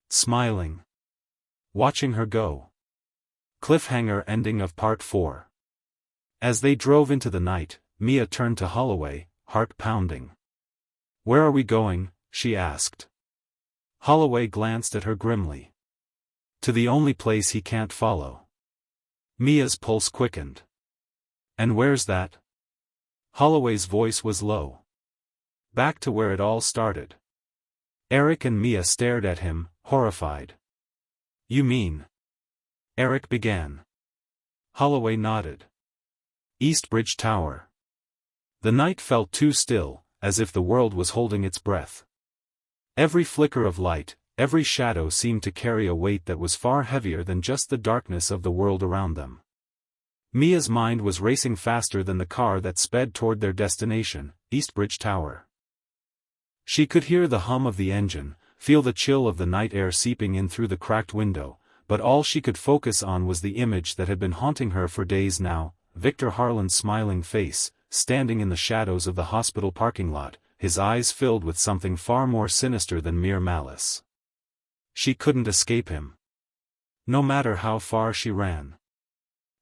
Smiling. Watching her go. Cliffhanger ending of Part 4. As they drove into the night, Mia turned to Holloway, heart pounding. "Where are we going?" she asked. Holloway glanced at her grimly. "To the only place he can't follow." Mia's pulse quickened. "And where's that?" Holloway's voice was low. "Back to where it all started." Eric and Mia stared at him, horrified. "You mean?" Eric began. Holloway nodded. "Eastbridge Tower." The night felt too still, as if the world was holding its breath. Every flicker of light, every shadow seemed to carry a weight that was far heavier than just the darkness of the world around them. Mia's mind was racing faster than the car that sped toward their destination, Eastbridge Tower. She could hear the hum of the engine, feel the chill of the night air seeping in through the cracked window, but all she could focus on was the image that had been haunting her for days now, Victor Harlan's smiling face, standing in the shadows of the hospital parking lot, his eyes filled with something far more sinister than mere malice. She couldn't escape him. No matter how far she ran.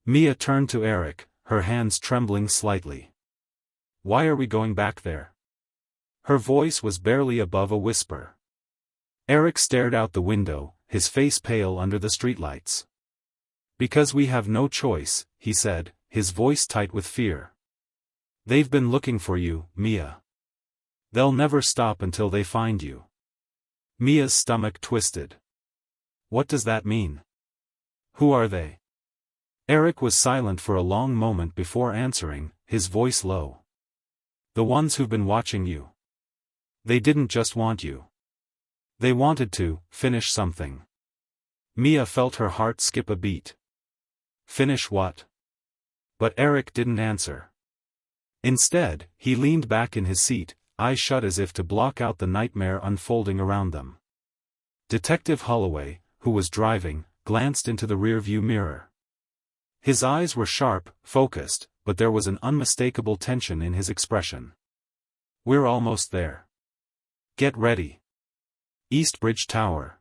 Mia turned to Eric, her hands trembling slightly. "Why are we going back there?" Her voice was barely above a whisper. Eric stared out the window, his face pale under the streetlights. "Because we have no choice," he said, his voice tight with fear. "They've been looking for you, Mia. They'll never stop until they find you." Mia's stomach twisted. "What does that mean? Who are they?" Eric was silent for a long moment before answering, his voice low. "The ones who've been watching you. They didn't just want you. They wanted to finish something." Mia felt her heart skip a beat. "Finish what?" But Eric didn't answer. Instead, he leaned back in his seat, eyes shut as if to block out the nightmare unfolding around them. Detective Holloway, who was driving, glanced into the rearview mirror. His eyes were sharp, focused, but there was an unmistakable tension in his expression. "We're almost there. Get ready." Eastbridge Tower.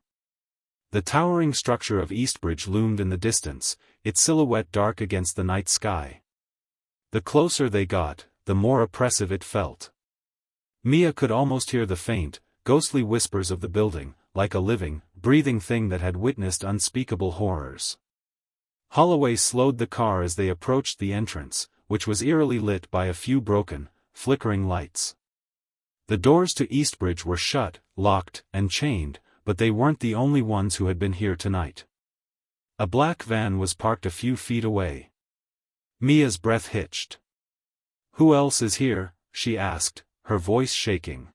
The towering structure of Eastbridge loomed in the distance, its silhouette dark against the night sky. The closer they got, the more oppressive it felt. Mia could almost hear the faint, ghostly whispers of the building, like a living, breathing thing that had witnessed unspeakable horrors. Holloway slowed the car as they approached the entrance, which was eerily lit by a few broken, flickering lights. The doors to Eastbridge were shut, locked, and chained, but they weren't the only ones who had been here tonight. A black van was parked a few feet away. Mia's breath hitched. "Who else is here?" she asked, her voice shaking.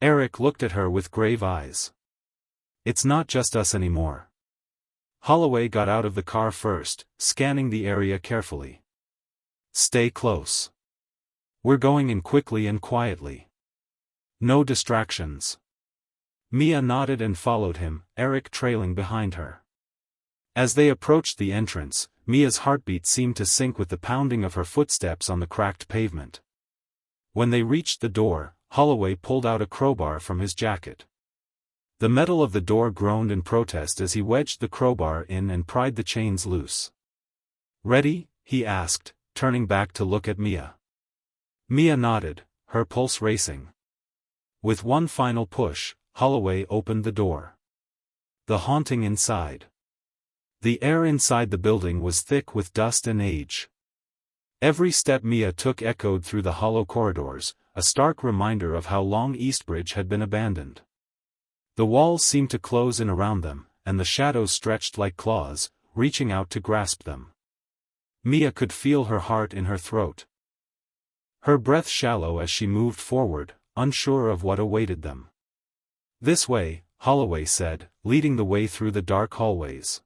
Eric looked at her with grave eyes. "It's not just us anymore." Holloway got out of the car first, scanning the area carefully. "Stay close. We're going in quickly and quietly. No distractions." Mia nodded and followed him, Eric trailing behind her. As they approached the entrance, Mia's heartbeat seemed to sync with the pounding of her footsteps on the cracked pavement. When they reached the door, Holloway pulled out a crowbar from his jacket. The metal of the door groaned in protest as he wedged the crowbar in and pried the chains loose. "Ready?" he asked, turning back to look at Mia. Mia nodded, her pulse racing. With one final push, Holloway opened the door. The haunting inside. The air inside the building was thick with dust and age. Every step Mia took echoed through the hollow corridors, a stark reminder of how long Eastbridge had been abandoned. The walls seemed to close in around them, and the shadows stretched like claws, reaching out to grasp them. Mia could feel her heart in her throat. Her breath shallow as she moved forward, unsure of what awaited them. "This way," Holloway said, leading the way through the dark hallways.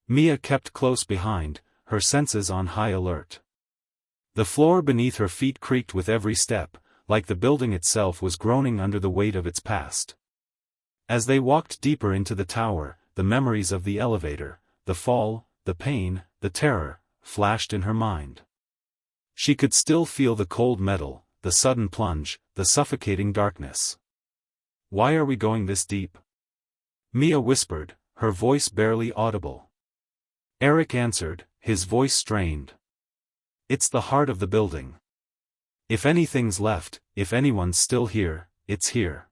Mia kept close behind, her senses on high alert. The floor beneath her feet creaked with every step, like the building itself was groaning under the weight of its past. As they walked deeper into the tower, the memories of the elevator, the fall, the pain, the terror, flashed in her mind. She could still feel the cold metal, the sudden plunge, the suffocating darkness. "Why are we going this deep?" Mia whispered, her voice barely audible. Eric answered, his voice strained. "It's the heart of the building. If anything's left, if anyone's still here, it's here."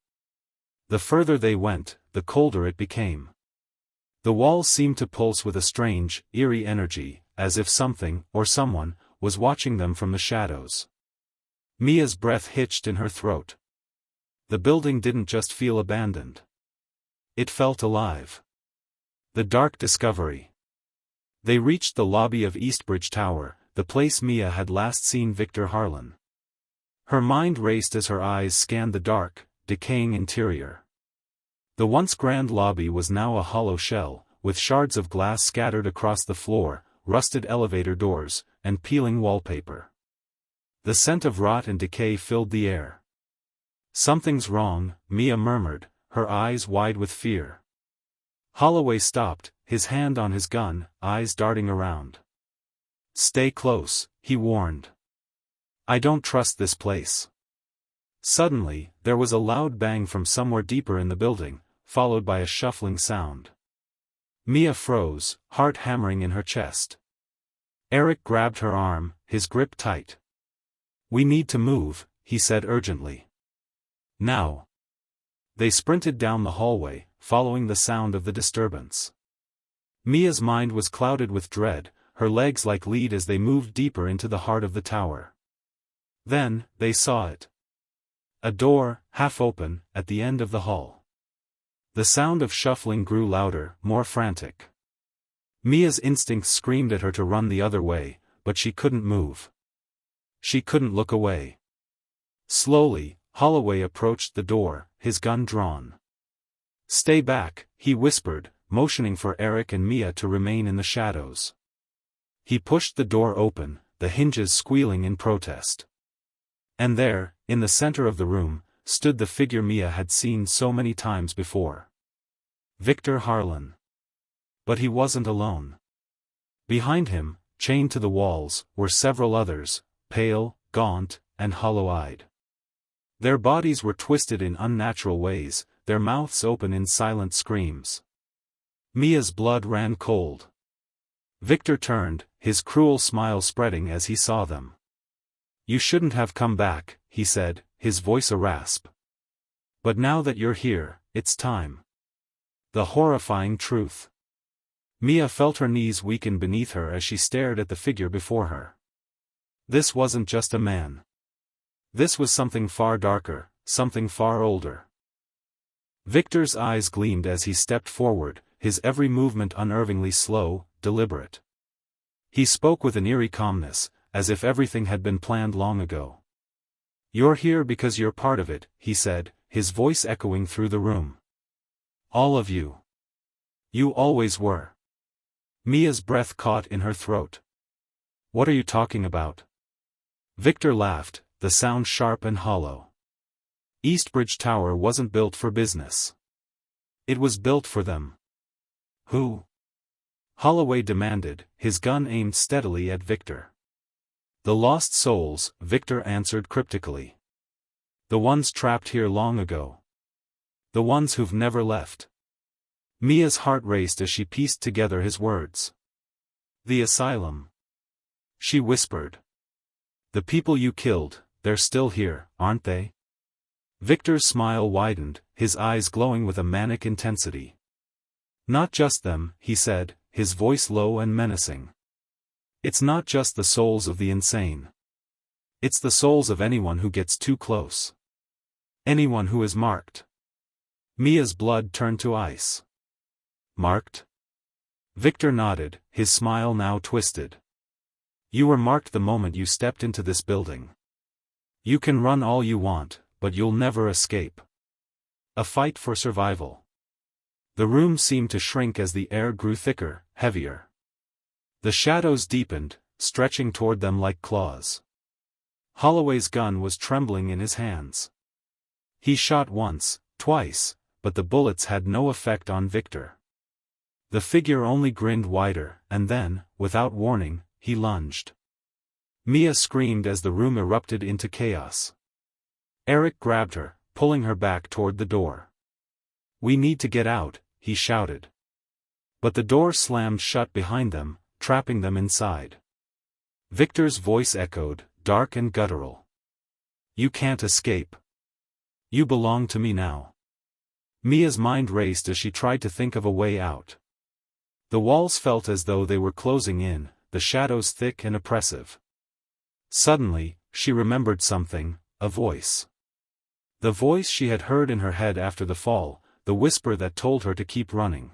The further they went, the colder it became. The walls seemed to pulse with a strange, eerie energy, as if something, or someone, was watching them from the shadows. Mia's breath hitched in her throat. The building didn't just feel abandoned. It felt alive. The dark discovery. They reached the lobby of Eastbridge Tower, the place Mia had last seen Victor Harlan. Her mind raced as her eyes scanned the dark, decaying interior. The once grand lobby was now a hollow shell, with shards of glass scattered across the floor, rusted elevator doors, and peeling wallpaper. The scent of rot and decay filled the air. "Something's wrong," Mia murmured, her eyes wide with fear. Holloway stopped, his hand on his gun, eyes darting around. "Stay close," he warned. "I don't trust this place." Suddenly, there was a loud bang from somewhere deeper in the building, followed by a shuffling sound. Mia froze, heart hammering in her chest. Eric grabbed her arm, his grip tight. "We need to move," he said urgently. "Now." They sprinted down the hallway, following the sound of the disturbance. Mia's mind was clouded with dread, her legs like lead as they moved deeper into the heart of the tower. Then, they saw it. A door, half open, at the end of the hall. The sound of shuffling grew louder, more frantic. Mia's instincts screamed at her to run the other way, but she couldn't move. She couldn't look away. Slowly, Holloway approached the door, his gun drawn. "Stay back," he whispered, motioning for Eric and Mia to remain in the shadows. He pushed the door open, the hinges squealing in protest. And there, in the center of the room, stood the figure Mia had seen so many times before. Victor Harlan. But he wasn't alone. Behind him, chained to the walls, were several others, pale, gaunt, and hollow-eyed. Their bodies were twisted in unnatural ways, their mouths open in silent screams. Mia's blood ran cold. Victor turned, his cruel smile spreading as he saw them. "You shouldn't have come back," he said, his voice a rasp. "But now that you're here, it's time." The horrifying truth. Mia felt her knees weaken beneath her as she stared at the figure before her. This wasn't just a man. This was something far darker, something far older. Victor's eyes gleamed as he stepped forward, his every movement unnervingly slow, deliberate. He spoke with an eerie calmness, as if everything had been planned long ago. "You're here because you're part of it," he said, his voice echoing through the room. "All of you. You always were." Mia's breath caught in her throat. "What are you talking about?" Victor laughed, the sound sharp and hollow. "Eastbridge Tower wasn't built for business. It was built for them." "Who?" Holloway demanded, his gun aimed steadily at Victor. The lost souls, Victor answered cryptically. The ones trapped here long ago. The ones who've never left. Mia's heart raced as she pieced together his words. The asylum. She whispered. The people you killed, they're still here, aren't they? Victor's smile widened, his eyes glowing with a manic intensity. Not just them, he said, his voice low and menacing. It's not just the souls of the insane. It's the souls of anyone who gets too close. Anyone who is marked. Mia's blood turned to ice. Marked? Victor nodded, his smile now twisted. You were marked the moment you stepped into this building. You can run all you want, but you'll never escape. A fight for survival. The room seemed to shrink as the air grew thicker, heavier. The shadows deepened, stretching toward them like claws. Holloway's gun was trembling in his hands. He shot once, twice, but the bullets had no effect on Victor. The figure only grinned wider, and then, without warning, he lunged. Mia screamed as the room erupted into chaos. Eric grabbed her, pulling her back toward the door. We need to get out, he shouted. But the door slammed shut behind them, trapping them inside. Victor's voice echoed, dark and guttural. You can't escape. You belong to me now. Mia's mind raced as she tried to think of a way out. The walls felt as though they were closing in, the shadows thick and oppressive. Suddenly, she remembered something, a voice. The voice she had heard in her head after the fall, the whisper that told her to keep running.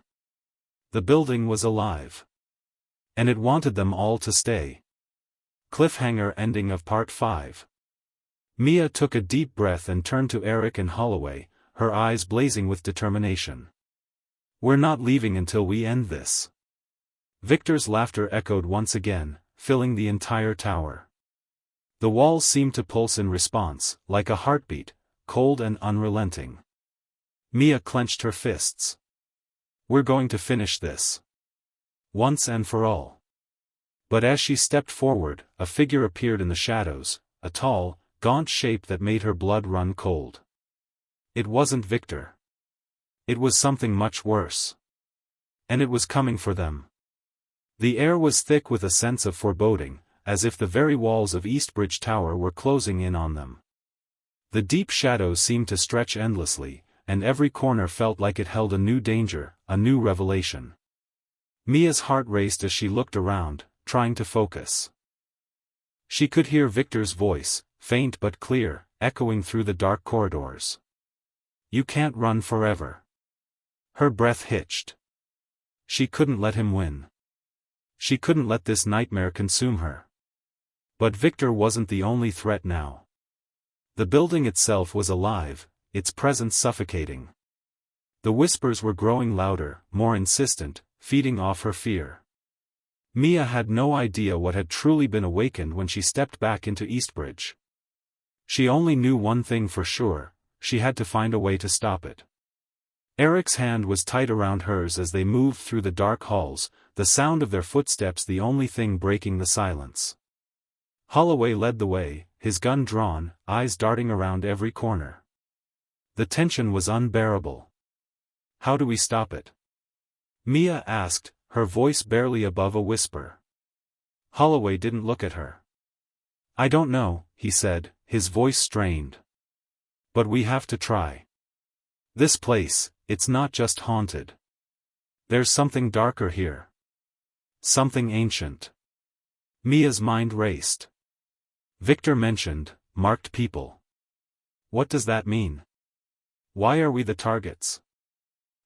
The building was alive. And it wanted them all to stay. Cliffhanger ending of Part 5. Mia took a deep breath and turned to Eric and Holloway, her eyes blazing with determination. We're not leaving until we end this. Victor's laughter echoed once again, filling the entire tower. The walls seemed to pulse in response, like a heartbeat, cold and unrelenting. Mia clenched her fists. We're going to finish this. Once and for all. But as she stepped forward, a figure appeared in the shadows, a tall, gaunt shape that made her blood run cold. It wasn't Victor. It was something much worse. And it was coming for them. The air was thick with a sense of foreboding, as if the very walls of Eastbridge Tower were closing in on them. The deep shadows seemed to stretch endlessly, and every corner felt like it held a new danger, a new revelation. Mia's heart raced as she looked around, trying to focus. She could hear Victor's voice, faint but clear, echoing through the dark corridors. You can't run forever. Her breath hitched. She couldn't let him win. She couldn't let this nightmare consume her. But Victor wasn't the only threat now. The building itself was alive, its presence suffocating. The whispers were growing louder, more insistent, feeding off her fear. Mia had no idea what had truly been awakened when she stepped back into Eastbridge. She only knew one thing for sure, she had to find a way to stop it. Eric's hand was tight around hers as they moved through the dark halls, the sound of their footsteps the only thing breaking the silence. Holloway led the way, his gun drawn, eyes darting around every corner. The tension was unbearable. How do we stop it? Mia asked, her voice barely above a whisper. Holloway didn't look at her. I don't know, he said, his voice strained. But we have to try. This place, it's not just haunted. There's something darker here. Something ancient. Mia's mind raced. Victor mentioned, marked people. What does that mean? Why are we the targets?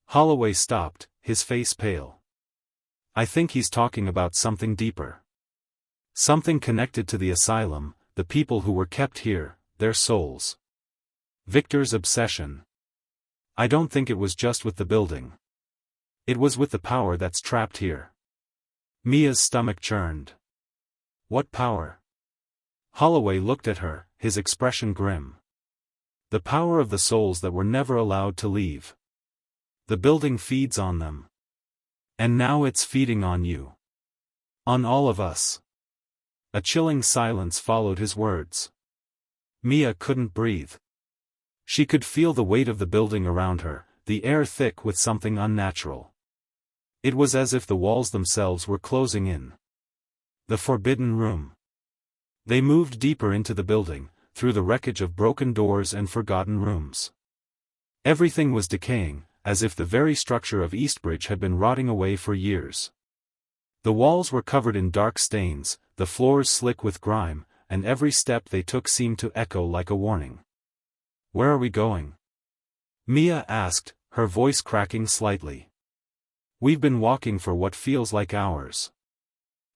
Holloway stopped, his face pale. I think he's talking about something deeper. Something connected to the asylum, the people who were kept here, their souls. Victor's obsession. I don't think it was just with the building. It was with the power that's trapped here. Mia's stomach churned. What power? Holloway looked at her, his expression grim. The power of the souls that were never allowed to leave. The building feeds on them. And now it's feeding on you. On all of us. A chilling silence followed his words. Mia couldn't breathe. She could feel the weight of the building around her, the air thick with something unnatural. It was as if the walls themselves were closing in. The forbidden room. They moved deeper into the building, through the wreckage of broken doors and forgotten rooms. Everything was decaying, as if the very structure of Eastbridge had been rotting away for years. The walls were covered in dark stains, the floors slick with grime, and every step they took seemed to echo like a warning. "Where are we going?" Mia asked, her voice cracking slightly. "We've been walking for what feels like hours."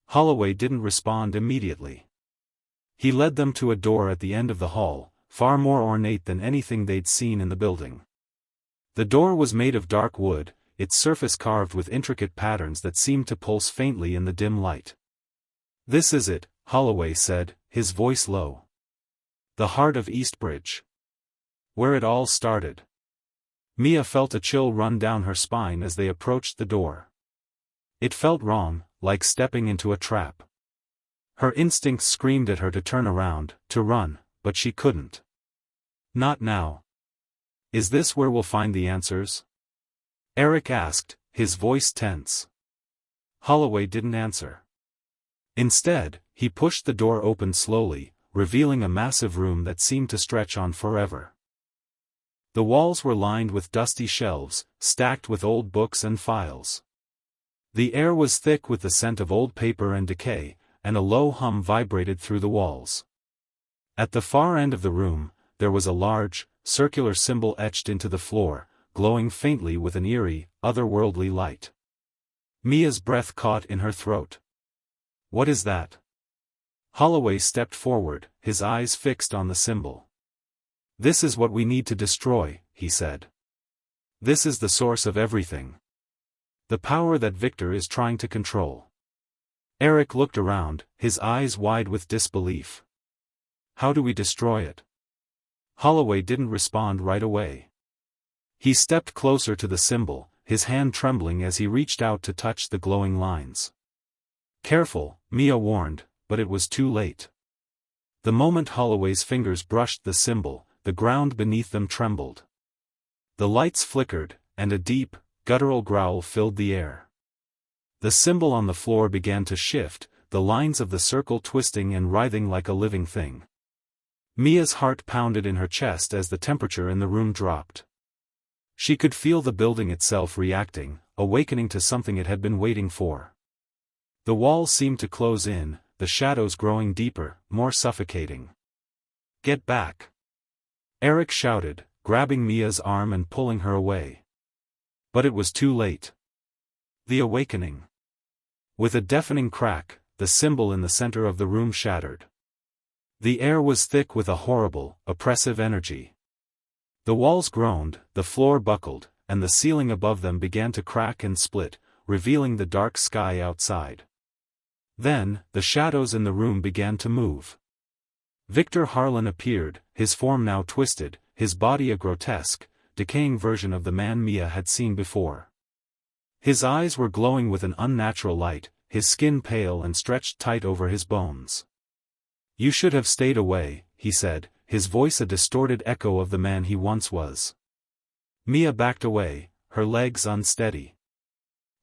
Holloway didn't respond immediately. He led them to a door at the end of the hall, far more ornate than anything they'd seen in the building. The door was made of dark wood, its surface carved with intricate patterns that seemed to pulse faintly in the dim light. "This is it," Holloway said, his voice low. "The heart of Eastbridge. Where it all started." Mia felt a chill run down her spine as they approached the door. It felt wrong, like stepping into a trap. Her instincts screamed at her to turn around, to run, but she couldn't. "Not now. Is this where we'll find the answers?" Eric asked, his voice tense. Holloway didn't answer. Instead, he pushed the door open slowly, revealing a massive room that seemed to stretch on forever. The walls were lined with dusty shelves, stacked with old books and files. The air was thick with the scent of old paper and decay, and a low hum vibrated through the walls. At the far end of the room, there was a large, circular symbol etched into the floor, glowing faintly with an eerie, otherworldly light. Mia's breath caught in her throat. "What is that?" Holloway stepped forward, his eyes fixed on the symbol. "This is what we need to destroy," he said. "This is the source of everything. The power that Victor is trying to control." Eric looked around, his eyes wide with disbelief. "How do we destroy it?" Holloway didn't respond right away. He stepped closer to the symbol, his hand trembling as he reached out to touch the glowing lines. "Careful," Mia warned, but it was too late. The moment Holloway's fingers brushed the symbol, the ground beneath them trembled. The lights flickered, and a deep, guttural growl filled the air. The symbol on the floor began to shift, the lines of the circle twisting and writhing like a living thing. Mia's heart pounded in her chest as the temperature in the room dropped. She could feel the building itself reacting, awakening to something it had been waiting for. The walls seemed to close in, the shadows growing deeper, more suffocating. "Get back!" Eric shouted, grabbing Mia's arm and pulling her away. But it was too late. The awakening. With a deafening crack, the symbol in the center of the room shattered. The air was thick with a horrible, oppressive energy. The walls groaned, the floor buckled, and the ceiling above them began to crack and split, revealing the dark sky outside. Then, the shadows in the room began to move. Victor Harlan appeared, his form now twisted, his body a grotesque, decaying version of the man Mia had seen before. His eyes were glowing with an unnatural light, his skin pale and stretched tight over his bones. "You should have stayed away," he said, his voice a distorted echo of the man he once was. Mia backed away, her legs unsteady.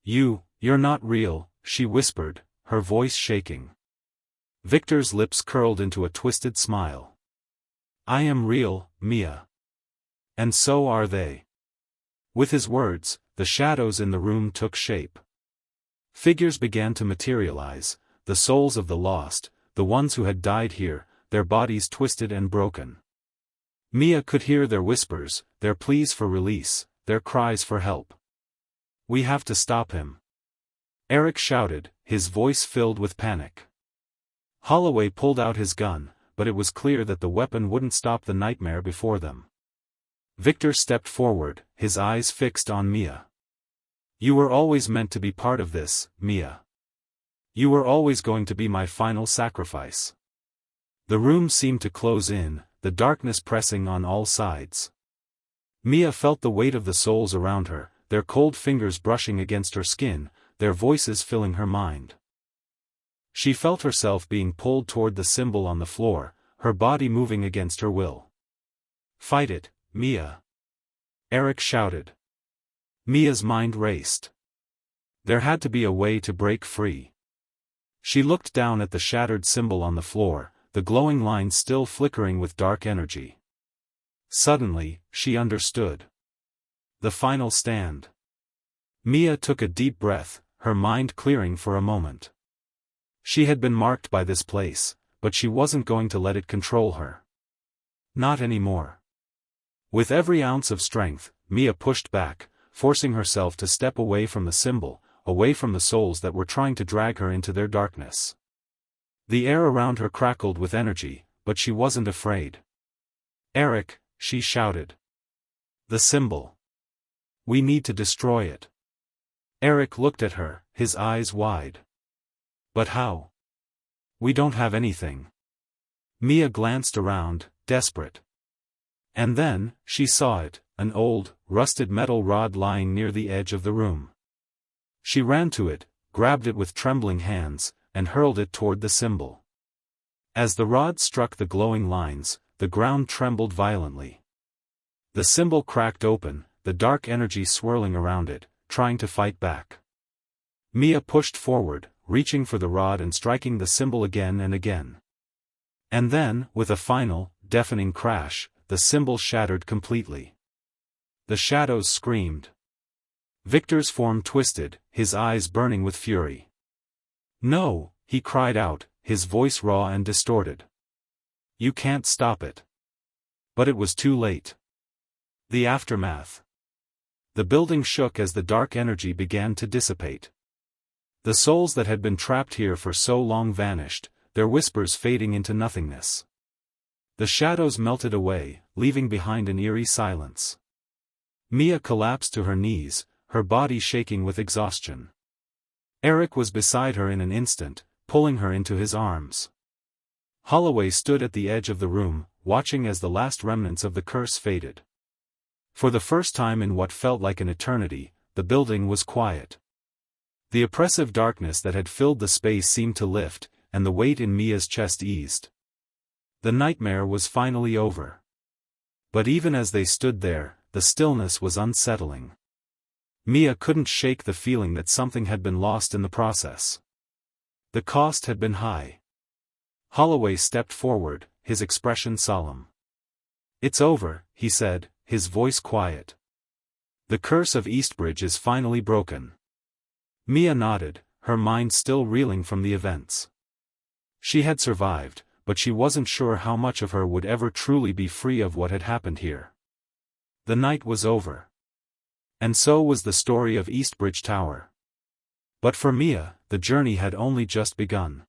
You're not real," she whispered, her voice shaking. Victor's lips curled into a twisted smile. "I am real, Mia. And so are they." With his words, the shadows in the room took shape. Figures began to materialize, the souls of the lost, the ones who had died here, their bodies twisted and broken. Mia could hear their whispers, their pleas for release, their cries for help. "We have to stop him," Eric shouted, his voice filled with panic. Holloway pulled out his gun, but it was clear that the weapon wouldn't stop the nightmare before them. Victor stepped forward, his eyes fixed on Mia. "You were always meant to be part of this, Mia. You were always going to be my final sacrifice." The room seemed to close in, the darkness pressing on all sides. Mia felt the weight of the souls around her, their cold fingers brushing against her skin, their voices filling her mind. She felt herself being pulled toward the symbol on the floor, her body moving against her will. "Fight it, Mia!" Eric shouted. Mia's mind raced. There had to be a way to break free. She looked down at the shattered symbol on the floor, the glowing lines still flickering with dark energy. Suddenly, she understood. The final stand. Mia took a deep breath, her mind clearing for a moment. She had been marked by this place, but she wasn't going to let it control her. Not anymore. With every ounce of strength, Mia pushed back, forcing herself to step away from the symbol, away from the souls that were trying to drag her into their darkness. The air around her crackled with energy, but she wasn't afraid. "Eric," she shouted. "The symbol. We need to destroy it." Eric looked at her, his eyes wide. "But how? We don't have anything." Mia glanced around, desperate. And then, she saw it, an old, rusted metal rod lying near the edge of the room. She ran to it, grabbed it with trembling hands, and hurled it toward the symbol. As the rod struck the glowing lines, the ground trembled violently. The symbol cracked open, the dark energy swirling around it, trying to fight back. Mia pushed forward, reaching for the rod and striking the symbol again and again. And then, with a final, deafening crash, the symbol shattered completely. The shadows screamed. Victor's form twisted, his eyes burning with fury. "No," he cried out, his voice raw and distorted. "You can't stop it." But it was too late. The aftermath. The building shook as the dark energy began to dissipate. The souls that had been trapped here for so long vanished, their whispers fading into nothingness. The shadows melted away, leaving behind an eerie silence. Mia collapsed to her knees, her body shaking with exhaustion. Eric was beside her in an instant, pulling her into his arms. Holloway stood at the edge of the room, watching as the last remnants of the curse faded. For the first time in what felt like an eternity, the building was quiet. The oppressive darkness that had filled the space seemed to lift, and the weight in Mia's chest eased. The nightmare was finally over. But even as they stood there, the stillness was unsettling. Mia couldn't shake the feeling that something had been lost in the process. The cost had been high. Holloway stepped forward, his expression solemn. "It's over," he said, his voice quiet. "The curse of Eastbridge is finally broken." Mia nodded, her mind still reeling from the events. She had survived, but she wasn't sure how much of her would ever truly be free of what had happened here. The night was over. And so was the story of Eastbridge Tower. But for Mia, the journey had only just begun.